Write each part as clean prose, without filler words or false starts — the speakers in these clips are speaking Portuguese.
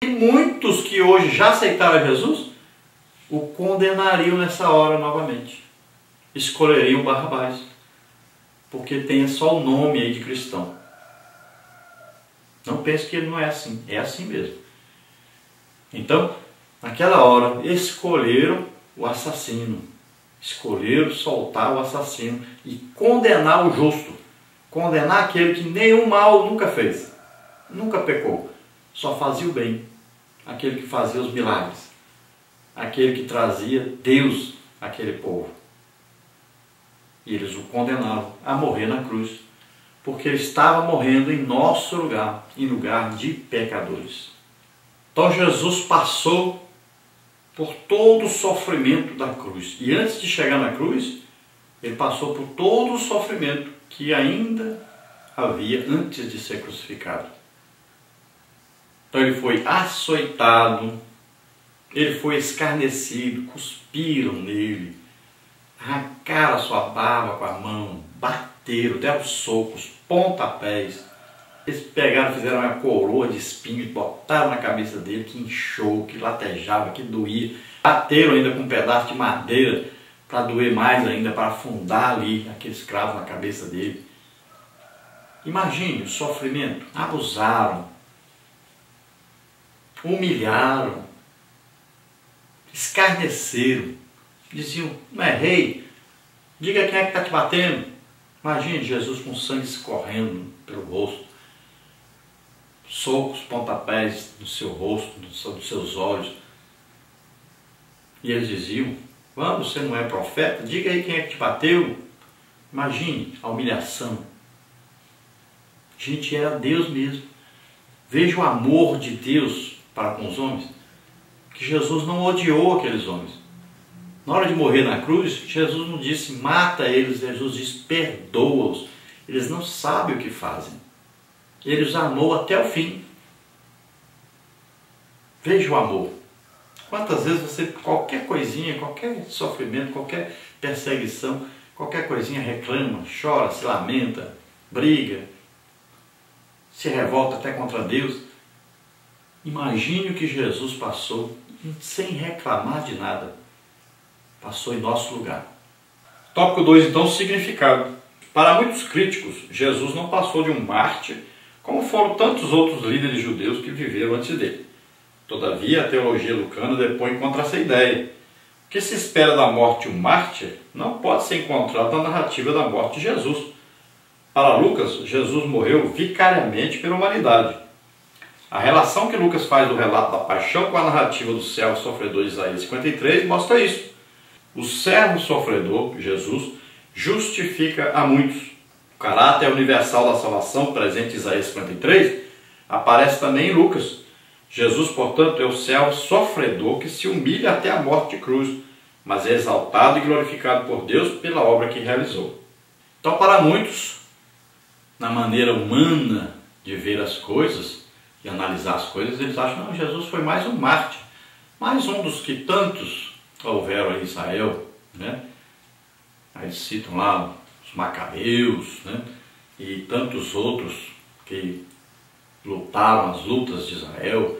E muitos que hoje já aceitaram Jesus, o condenariam nessa hora novamente. Escolheriam Barrabás, porque tem só o nome aí de cristão. Não pense que ele não é assim mesmo. Então, naquela hora, escolheram o assassino, escolheram soltar o assassino e condenar o justo, condenar aquele que nenhum mal nunca fez, nunca pecou, só fazia o bem, aquele que fazia os milagres, aquele que trazia Deus àquele povo. E eles o condenaram a morrer na cruz, porque ele estava morrendo em nosso lugar, em lugar de pecadores. Então Jesus passou por todo o sofrimento da cruz. E antes de chegar na cruz, ele passou por todo o sofrimento que ainda havia antes de ser crucificado. Então ele foi açoitado, ele foi escarnecido, cuspiram nele, arrancaram a sua barba com a mão, bateram, deram socos, pontapés. Eles pegaram, fizeram uma coroa de espinhos, botaram na cabeça dele, que inchou, que latejava, que doía. Bateram ainda com um pedaço de madeira para doer mais ainda, para afundar ali aqueles cravos na cabeça dele. Imagine o sofrimento. Abusaram, humilharam, escarneceram. Diziam, não é rei? Diga quem é que está te batendo. Imagine Jesus com sangue escorrendo pelo rosto. Socos, pontapés no seu rosto, nos seus olhos. E eles diziam, vamos, você não é profeta? Diga aí quem é que te bateu. Imagine a humilhação. Gente, era Deus mesmo. Veja o amor de Deus para com os homens, que Jesus não odiou aqueles homens. Na hora de morrer na cruz, Jesus não disse mata eles, Jesus disse perdoa-os. Eles não sabem o que fazem. Ele os amou até o fim. Veja o amor. Quantas vezes você, qualquer coisinha, qualquer sofrimento, qualquer perseguição, qualquer coisinha reclama, chora, se lamenta, briga, se revolta até contra Deus. Imagine o que Jesus passou sem reclamar de nada. Passou em nosso lugar. Tópico 2, então, significado. Para muitos críticos, Jesus não passou de um mártir, como foram tantos outros líderes judeus que viveram antes dele. Todavia, a teologia lucana depõe contra essa ideia. O que se espera da morte de um mártir não pode ser encontrado na narrativa da morte de Jesus. Para Lucas, Jesus morreu vicariamente pela humanidade. A relação que Lucas faz do relato da paixão com a narrativa do servo sofredor de Isaías 53 mostra isso. O servo sofredor, Jesus, justifica a muitos. O caráter universal da salvação presente em Isaías 53 aparece também em Lucas. Jesus, portanto, é o servo sofredor que se humilha até a morte de cruz, mas é exaltado e glorificado por Deus pela obra que realizou. Então, para muitos, na maneira humana de ver as coisas e analisar as coisas, eles acham que Jesus foi mais um mártir, mais um dos que tantos houveram em Israel, né? Aí eles citam lá os macabeus, né? E tantos outros que lutaram as lutas de Israel,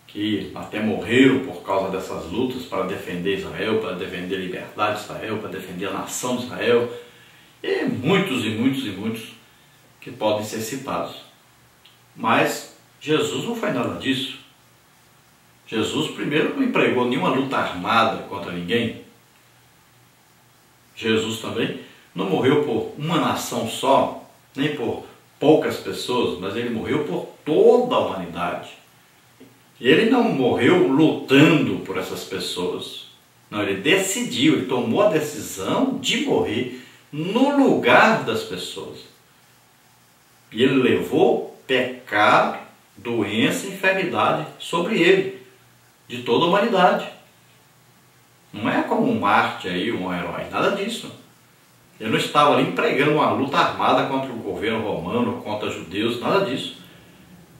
que até morreram por causa dessas lutas para defender Israel, para defender a liberdade de Israel, para defender a nação de Israel, e muitos que podem ser citados. Mas Jesus não foi nada disso. Jesus, primeiro, não empregou nenhuma luta armada contra ninguém. Jesus também não morreu por uma nação só, nem por poucas pessoas, mas ele morreu por toda a humanidade. E ele não morreu lutando por essas pessoas. Não, ele decidiu, ele tomou a decisão de morrer no lugar das pessoas. E ele levou pecado, doença e enfermidade sobre ele, de toda a humanidade. Não é como um mártir aí, um herói, nada disso. Ele não estava ali empregando uma luta armada contra o governo romano, contra judeus, nada disso.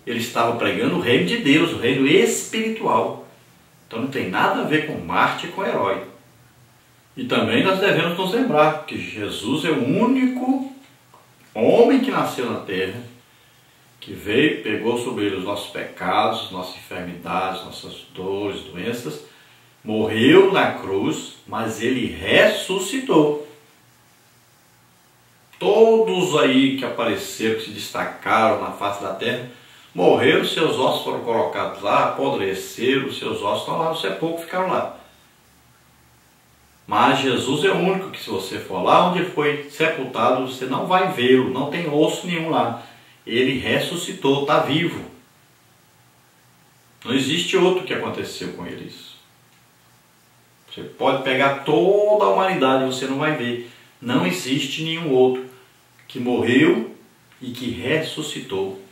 Ele estava pregando o reino de Deus, o reino espiritual. Então não tem nada a ver com mártir e com herói. E também nós devemos nos lembrar que Jesus é o único homem que nasceu na terra que veio, pegou sobre ele os nossos pecados, nossas enfermidades, nossas dores, doenças, morreu na cruz, mas ele ressuscitou. Todos aí que apareceram, que se destacaram na face da terra, morreram, seus ossos foram colocados lá, apodreceram, seus ossos estão lá no sepulcro, ficaram lá. Mas Jesus é o único que, se você for lá onde ele foi sepultado, você não vai vê-lo, não tem osso nenhum lá. Ele ressuscitou, está vivo. Não existe outro que aconteceu com ele isso. Você pode pegar toda a humanidade, você não vai ver. Não existe nenhum outro que morreu e que ressuscitou.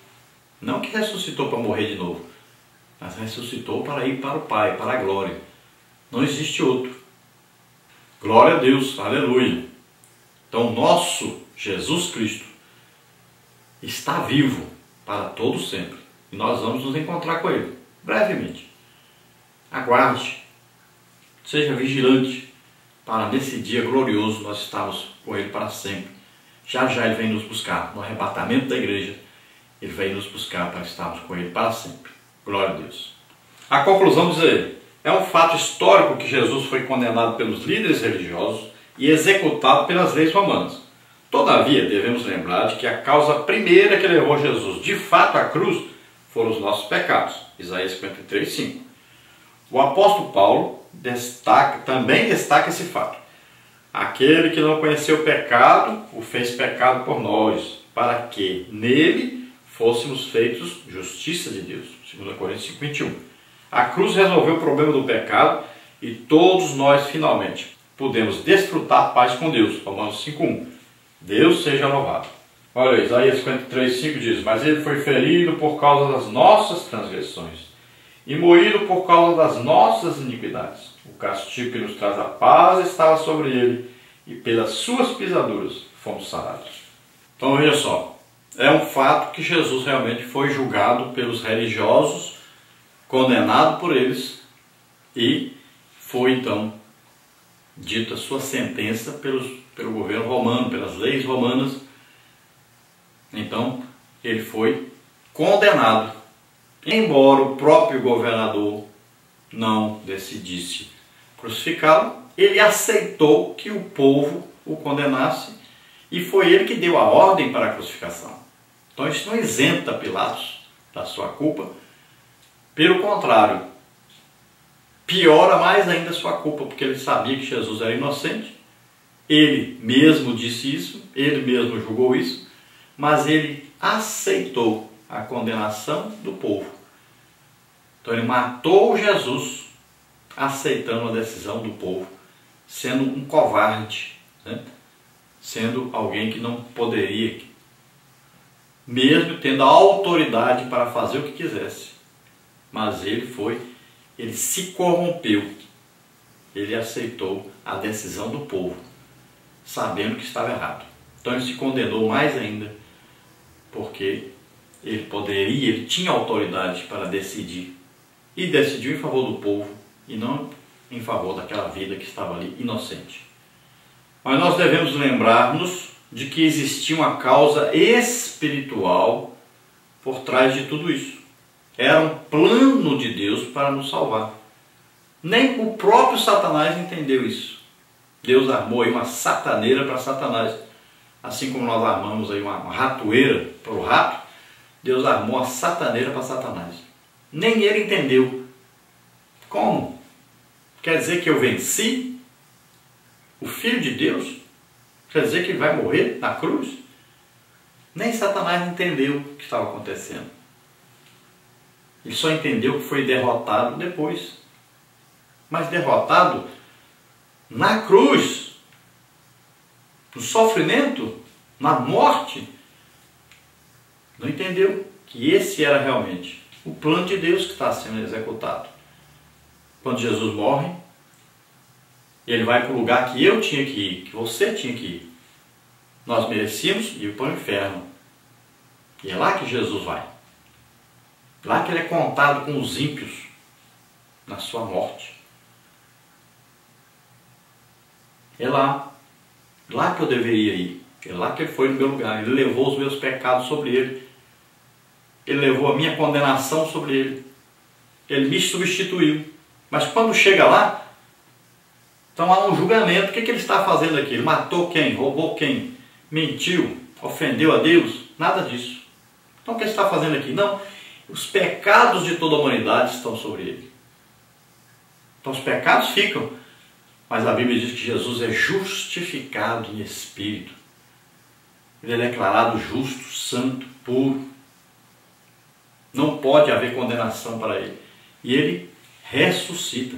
Não que ressuscitou para morrer de novo, mas ressuscitou para ir para o Pai, para a glória. Não existe outro. Glória a Deus, aleluia. Então, nosso Jesus Cristo está vivo para todo sempre. E nós vamos nos encontrar com Ele, brevemente. Aguarde, seja vigilante, para nesse dia glorioso nós estarmos com Ele para sempre. Já já Ele vem nos buscar, no arrebatamento da igreja, Ele vem nos buscar para estarmos com Ele para sempre. Glória a Deus. A conclusão diz aí, é um fato histórico que Jesus foi condenado pelos líderes religiosos e executado pelas leis romanas. Todavia, devemos lembrar de que a causa primeira que levou Jesus de fato à cruz foram os nossos pecados. Isaías 53:5. O apóstolo Paulo também destaca esse fato. Aquele que não conheceu o pecado, o fez pecado por nós, para que nele fôssemos feitos justiça de Deus. 2 Coríntios 5:21. A cruz resolveu o problema do pecado e todos nós, finalmente, podemos desfrutar a paz com Deus. Romanos 5:1. Deus seja louvado. Olha, Isaías 53:5 diz, mas ele foi ferido por causa das nossas transgressões e moído por causa das nossas iniquidades. O castigo que nos traz a paz estava sobre ele e pelas suas pisaduras fomos sarados. Então veja só, é um fato que Jesus realmente foi julgado pelos religiosos, condenado por eles e foi então dita sua sentença pelo governo romano, pelas leis romanas. Então ele foi condenado, embora o próprio governador não decidisse crucificá-lo, ele aceitou que o povo o condenasse e foi ele que deu a ordem para a crucificação. Então isso não isenta Pilatos da sua culpa. Pelo contrário, piora mais ainda a sua culpa, porque ele sabia que Jesus era inocente, ele mesmo disse isso, ele mesmo julgou isso, mas ele aceitou a condenação do povo. Então ele matou Jesus, aceitando a decisão do povo, sendo um covarde, né? Sendo alguém que não poderia, mesmo tendo a autoridade para fazer o que quisesse. Mas ele se corrompeu, ele aceitou a decisão do povo, sabendo que estava errado. Então ele se condenou mais ainda, porque ele tinha autoridade para decidir, e decidiu em favor do povo, e não em favor daquela vida que estava ali inocente. Mas nós devemos lembrar-nos de que existia uma causa espiritual por trás de tudo isso. Era um plano de Deus para nos salvar. Nem o próprio Satanás entendeu isso. Deus armou aí uma sataneira para Satanás. Assim como nós armamos aí uma ratoeira para o rato, Deus armou a sataneira para Satanás. Nem ele entendeu. Como? Quer dizer que eu venci o Filho de Deus? Quer dizer que ele vai morrer na cruz? Nem Satanás entendeu o que estava acontecendo. Ele só entendeu que foi derrotado depois. Mas derrotado na cruz, no sofrimento, na morte. Não entendeu que esse era realmente o plano de Deus que está sendo executado. Quando Jesus morre, ele vai para o lugar que eu tinha que ir, que você tinha que ir. Nós merecíamos ir para o inferno. E é lá que Jesus vai. Lá que ele é contado com os ímpios na sua morte. É lá que eu deveria ir. É lá que ele foi no meu lugar. Ele levou os meus pecados sobre ele. Ele levou a minha condenação sobre ele. Ele me substituiu. Mas quando chega lá, então há um julgamento. O que ele está fazendo aqui? Ele matou quem? Roubou quem? Mentiu? Ofendeu a Deus? Nada disso. Então o que ele está fazendo aqui? Não, os pecados de toda a humanidade estão sobre ele. Então os pecados ficam, mas a Bíblia diz que Jesus é justificado em espírito. Ele é declarado justo, santo, puro. Não pode haver condenação para ele. E ele ressuscita.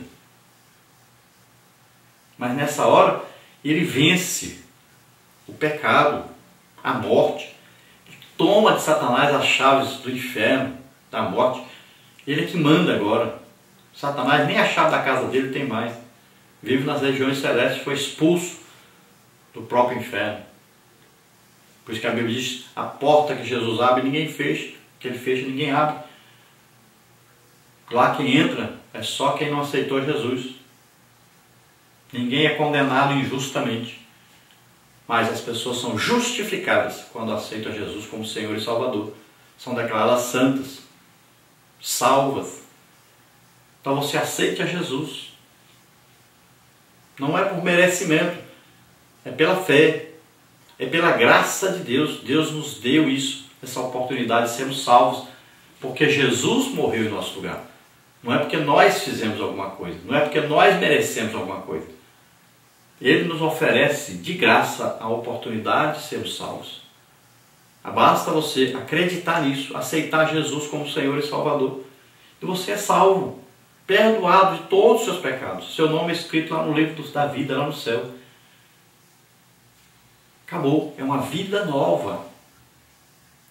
Mas nessa hora, ele vence o pecado, a morte. Ele toma de Satanás as chaves do inferno, da morte. Ele é que manda agora. Satanás nem a chave da casa dele tem mais. Vive nas regiões celestes, foi expulso do próprio inferno. Por isso que a Bíblia diz, a porta que Jesus abre, ninguém fecha. Que ele fecha, ninguém abre. Lá quem entra é só quem não aceitou Jesus. Ninguém é condenado injustamente. Mas as pessoas são justificadas quando aceitam Jesus como Senhor e Salvador. São declaradas santas, salvas. Então você aceite a Jesus. Não é por merecimento, é pela fé, é pela graça de Deus. Deus nos deu isso, essa oportunidade de sermos salvos, porque Jesus morreu em nosso lugar. Não é porque nós fizemos alguma coisa, não é porque nós merecemos alguma coisa. Ele nos oferece de graça a oportunidade de sermos salvos. Basta você acreditar nisso, aceitar Jesus como Senhor e Salvador. E você é salvo, perdoado de todos os seus pecados. Seu nome é escrito lá no livro da vida, lá no céu. Acabou, é uma vida nova.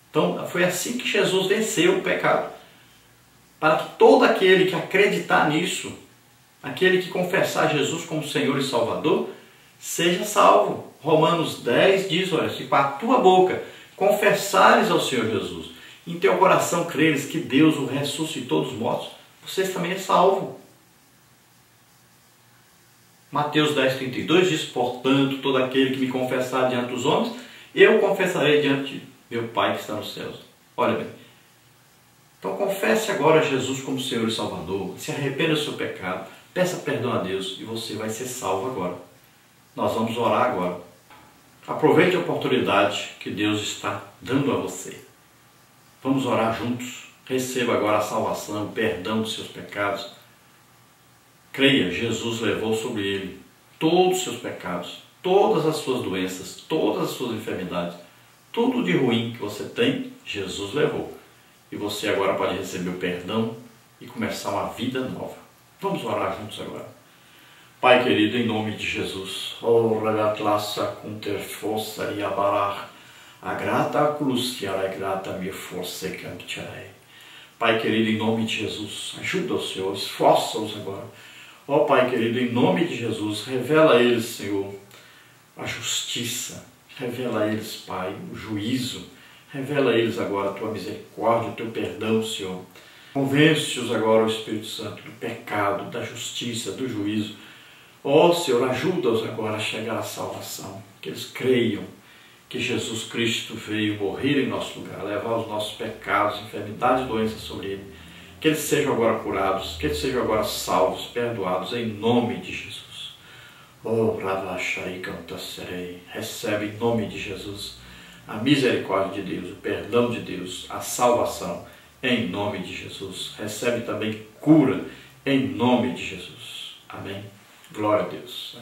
Então foi assim que Jesus venceu o pecado. Para que todo aquele que acreditar nisso, aquele que confessar Jesus como Senhor e Salvador, seja salvo. Romanos 10 diz, olha, se com a tua boca confessares ao Senhor Jesus, em teu coração creres que Deus o ressuscitou dos mortos, vocês também é salvo. Mateus 10,32 diz, portanto, todo aquele que me confessar diante dos homens, eu confessarei diante de meu Pai que está nos céus. Olha bem. Então confesse agora Jesus como Senhor e Salvador, se arrependa do seu pecado, peça perdão a Deus e você vai ser salvo agora. Nós vamos orar agora. Aproveite a oportunidade que Deus está dando a você. Vamos orar juntos. Receba agora a salvação, o perdão dos seus pecados. Creia, Jesus levou sobre ele todos os seus pecados, todas as suas doenças, todas as suas enfermidades, tudo de ruim que você tem, Jesus levou. E você agora pode receber o perdão e começar uma vida nova. Vamos orar juntos agora. Pai querido, em nome de Jesus, Pai querido, em nome de Jesus, ajuda o Senhor, esforça-os agora. Ó Pai querido, em nome de Jesus, revela a eles, Senhor, a justiça, revela a eles, Pai, o juízo, revela a eles agora a tua misericórdia, o teu perdão, Senhor. Convence-os agora, o Espírito Santo, do pecado, da justiça, do juízo. Ó Senhor, ajuda-os agora a chegar à salvação, que eles creiam que Jesus Cristo veio morrer em nosso lugar, levar os nossos pecados, enfermidades e doenças sobre ele. Que eles sejam agora curados, que eles sejam agora salvos, perdoados, em nome de Jesus. Oh, Radachai Cantaserei, recebe em nome de Jesus a misericórdia de Deus, o perdão de Deus, a salvação, em nome de Jesus. Recebe também cura, em nome de Jesus. Amém. Glória a Deus.